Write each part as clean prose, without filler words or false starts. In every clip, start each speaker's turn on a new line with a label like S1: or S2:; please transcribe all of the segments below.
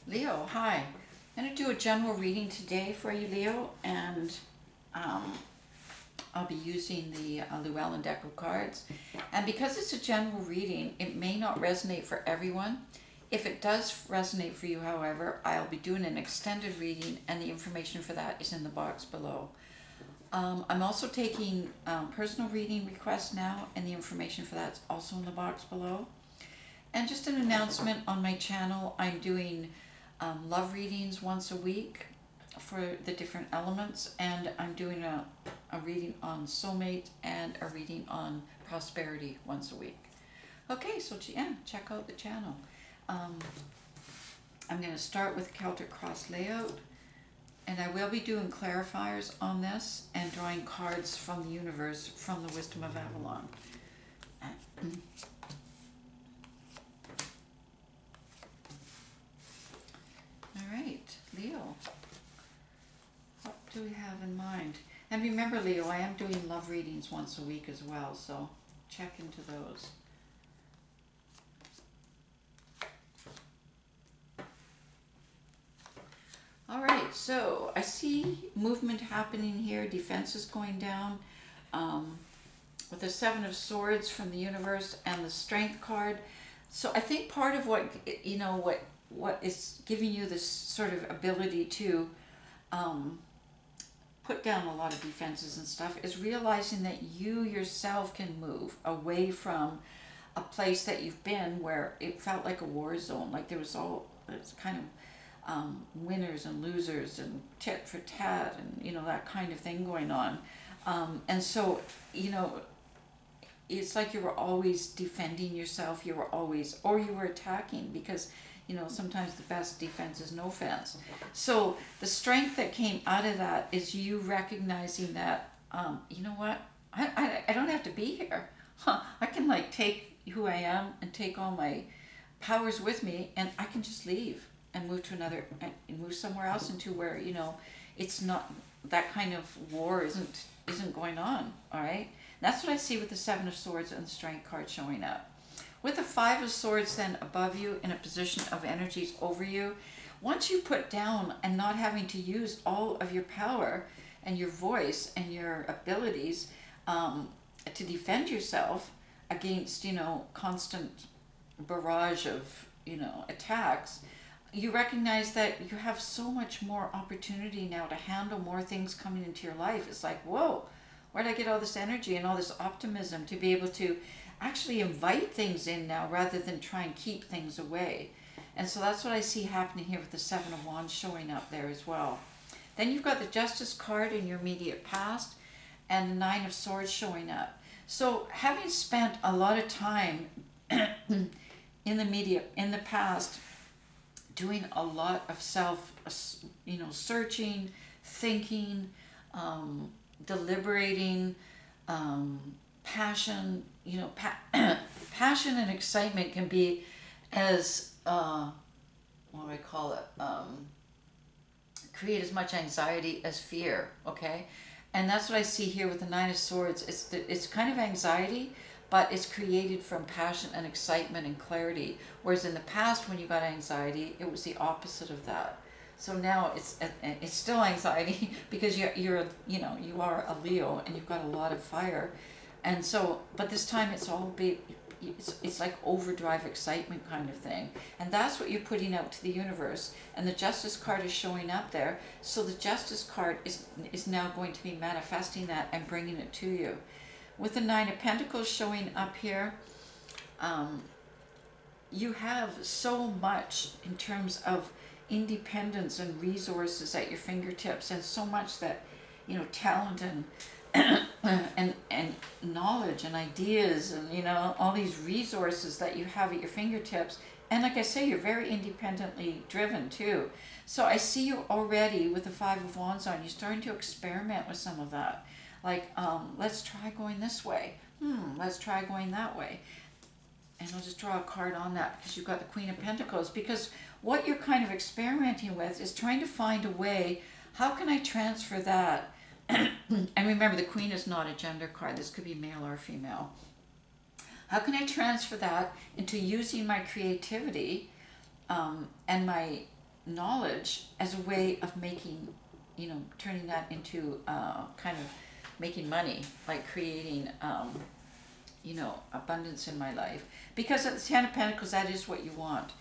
S1: Leo, hi. I'm going to do a general reading today for you, Leo, and um, I'll be using the Llewellyn deck of cards. And because it's a general reading, it may not resonate for everyone. If it does resonate for you, however, I'll be doing an extended reading, and the information for that is in the box below. I'm also taking personal reading requests now, and the information for that's also in the box below. And just an announcement on my channel, I'm doing love readings once a week for the different elements, and I'm doing a reading on soulmate and a reading on prosperity once a week. Okay, so yeah, check out the channel. I'm going to start with Celtic Cross layout, and I will be doing clarifiers on this and drawing cards from the universe from the Wisdom of Avalon. All right, Leo, what do we have in mind? And remember, Leo, I am doing love readings once a week as well, so check into those. All right, so I see movement happening here, defenses going down, with the Seven of Swords from the universe and the Strength card. So I think part of what is giving you this sort of ability to put down a lot of defenses and stuff is realizing that you yourself can move away from a place that you've been where it felt like a war zone, like it's kind of winners and losers and tit for tat and that kind of thing going on. And so it's like you were always defending yourself, or you were attacking, because sometimes the best defense is no offense. So the strength that came out of that is you recognizing that, you know what, I don't have to be here. I can take who I am and take all my powers with me, and I can just leave and move somewhere else into where it's not that kind of war isn't going on. All right, that's what I see with the Seven of Swords and the Strength card showing up. With the Five of Swords then above you in a position of energies over you, once you put down and not having to use all of your power and your voice and your abilities to defend yourself against constant barrage of attacks, you recognize that you have so much more opportunity now to handle more things coming into your life. It's like, whoa, where'd I get all this energy and all this optimism to be able to actually invite things in now rather than try and keep things away? And so that's what I see happening here with the Seven of Wands showing up there as well. Then you've got the Justice card in your immediate past and the Nine of Swords showing up. So having spent a lot of time in the past, doing a lot of self, searching, thinking, deliberating, passion, passion and excitement can be as, what do I call it? Create as much anxiety as fear, okay? And that's what I see here with the Nine of Swords. It's kind of anxiety, but it's created from passion and excitement and clarity. Whereas in the past, when you got anxiety, it was the opposite of that. So now it's still anxiety because you are a Leo and you've got a lot of fire, and so but this time it's like overdrive excitement kind of thing, and that's what you're putting out to the universe. And the Justice card is showing up there, so the Justice card is now going to be manifesting that and bringing it to you. With the Nine of Pentacles showing up here, you have so much in terms of independence and resources at your fingertips, and so much that talent and knowledge and ideas and all these resources that you have at your fingertips. And like I say, you're very independently driven too. So I see you already with the Five of Wands on. You're starting to experiment with some of that. Like, let's try going this way. Let's try going that way. And I'll just draw a card on that because you've got the Queen of Pentacles. Because what you're kind of experimenting with is trying to find a way, how can I transfer that? And remember, the Queen is not a gender card. This could be male or female. How can I transfer that into using my creativity and my knowledge as a way of making, turning that into kind of making money, like creating, abundance in my life. Because at the Ten of Pentacles, that is what you want.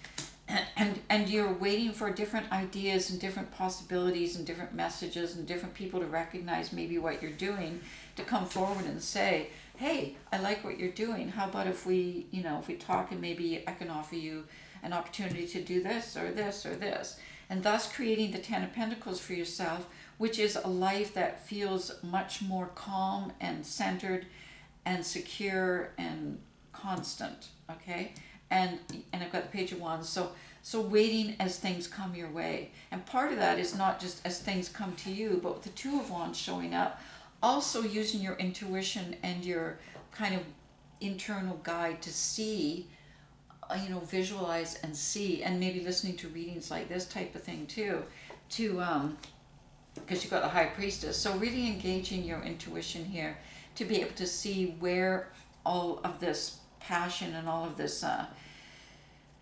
S1: And you're waiting for different ideas and different possibilities and different messages and different people to recognize maybe what you're doing, to come forward and say, hey, I like what you're doing. How about if we talk, and maybe I can offer you an opportunity to do this or this or this. And thus creating the Ten of Pentacles for yourself, which is a life that feels much more calm and centered and secure and constant, okay? And I've got the Page of Wands, so waiting as things come your way. And part of that is not just as things come to you, but with the Two of Wands showing up, also using your intuition and your kind of internal guide to see, visualize and see, and maybe listening to readings like this type of thing too, because you've got the High Priestess. So really engaging your intuition here to be able to see where all of this passion and all of this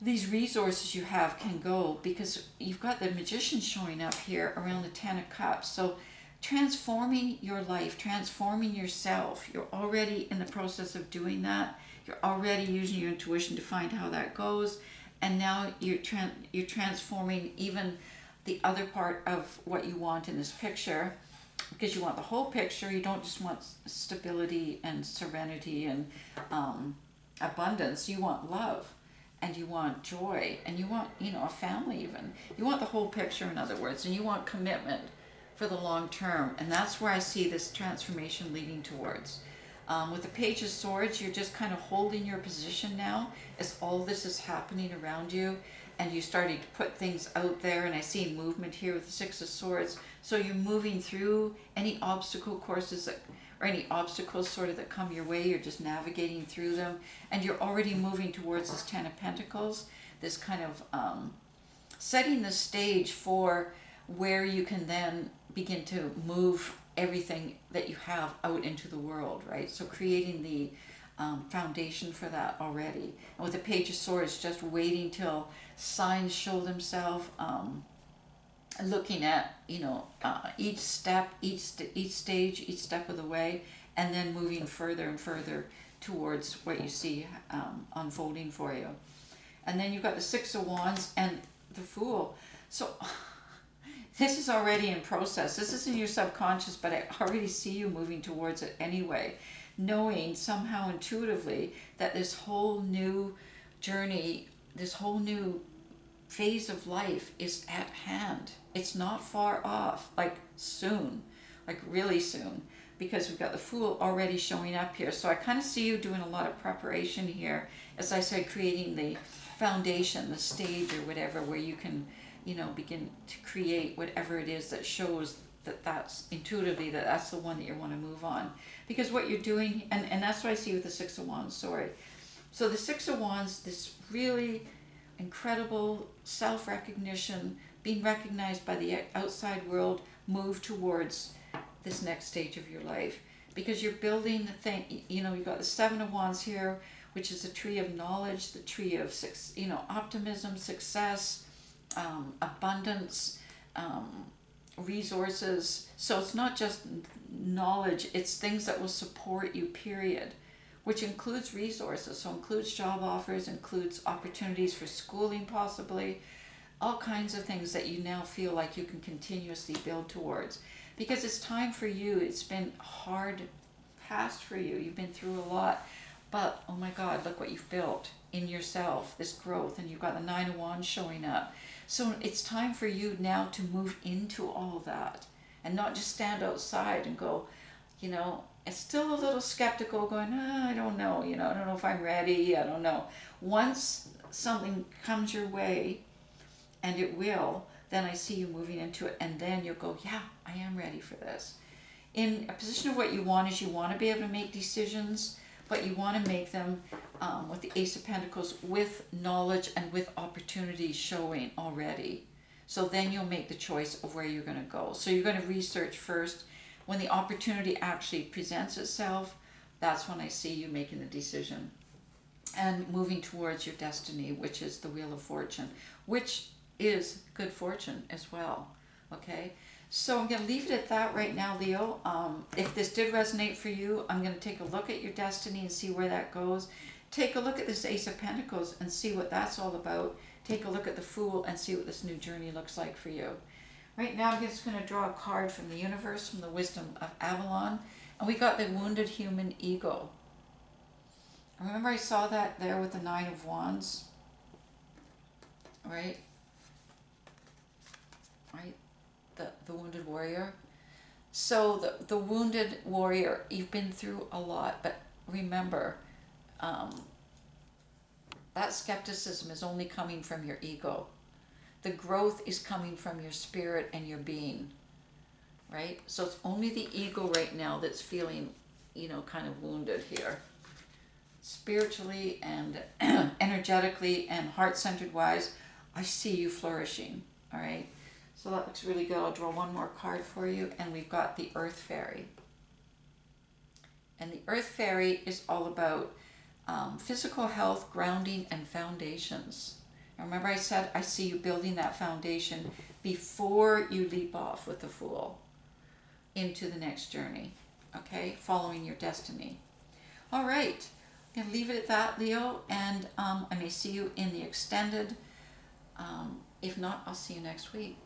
S1: these resources you have can go, because you've got the Magician showing up here around the Ten of Cups. So transforming your life, transforming yourself, you're already in the process of doing that. You're already using your intuition to find how that goes, and now you're transforming even the other part of what you want in this picture, because you want the whole picture. You don't just want stability and serenity and abundance. You want love, and you want joy, and you want, a family even. You want the whole picture, in other words, and you want commitment for the long term. And that's where I see this transformation leading towards. With the Page of Swords, you're just kind of holding your position now as all this is happening around you, and you're starting to put things out there. And I see movement here with the Six of Swords. So you're moving through any obstacle courses or any obstacles sort of that come your way. You're just navigating through them, and you're already moving towards this Ten of Pentacles, this kind of setting the stage for where you can then begin to move everything that you have out into the world, right? So creating the foundation for that already. And with the Page of Swords, just waiting till signs show themselves, looking at, each step, each stage, each step of the way, and then moving further and further towards what you see unfolding for you. And then you've got the Six of Wands and the Fool. So this is already in process. This is in your subconscious, but I already see you moving towards it anyway, knowing somehow intuitively that this whole new journey, this whole new phase of life is at hand. It's not far off, like soon, like really soon, because we've got the Fool already showing up here. So I kind of see you doing a lot of preparation here, as I said, creating the foundation, the stage or whatever, where you can begin to create whatever it is that shows that's intuitively that's the one that you want to move on. Because what you're doing, and that's what I see with the Six of Wands, sorry. So the Six of Wands, this really incredible self-recognition, being recognized by the outside world, move towards this next stage of your life. Because you're building the thing, you've got the Seven of Wands here, which is the tree of knowledge, the tree of, optimism, success, abundance, resources. So it's not just knowledge, it's things that will support you, period, which includes resources. So includes job offers, includes opportunities for schooling possibly, all kinds of things that you now feel like you can continuously build towards. Because it's time for you. It's been hard past for you. You've been through a lot. But, oh my God, look what you've built in yourself, this growth. And you've got the Nine of Wands showing up. So it's time for you now to move into all of that. And not just stand outside and go, it's still a little skeptical, going, I don't know, I don't know if I'm ready, I don't know. Once something comes your way, and it will, then I see you moving into it, and then you'll go, yeah, I am ready for this. In a position of what you want is you want to be able to make decisions, but you want to make them with the Ace of Pentacles, with knowledge and with opportunities showing already. So then you'll make the choice of where you're going to go. So you're going to research first. When the opportunity actually presents itself, that's when I see you making the decision and moving towards your destiny, which is the Wheel of Fortune, which is good fortune as well. Okay, so I'm going to leave it at that right now, Leo. If this did resonate for you, I'm going to take a look at your destiny and see where that goes. Take a look at this Ace of Pentacles and see what that's all about. Take a look at the Fool and see what this new journey looks like for you. Right now, I'm just going to draw a card from the universe, from the Wisdom of Avalon. And we got the Wounded Human Ego. Remember I saw that there with the Nine of Wands? Right? Right? The Wounded Warrior. So the Wounded Warrior, you've been through a lot, but remember, that skepticism is only coming from your ego. The growth is coming from your spirit and your being, right? So it's only the ego right now that's feeling, kind of wounded here. Spiritually and energetically and heart-centered wise, I see you flourishing, all right? So that looks really good. I'll draw one more card for you, and we've got the Earth Fairy. And the Earth Fairy is all about physical health, grounding, and foundations. Remember I said I see you building that foundation before you leap off with the Fool into the next journey, okay? Following your destiny. All right, I'm going to leave it at that, Leo, and I may see you in the extended. If not, I'll see you next week.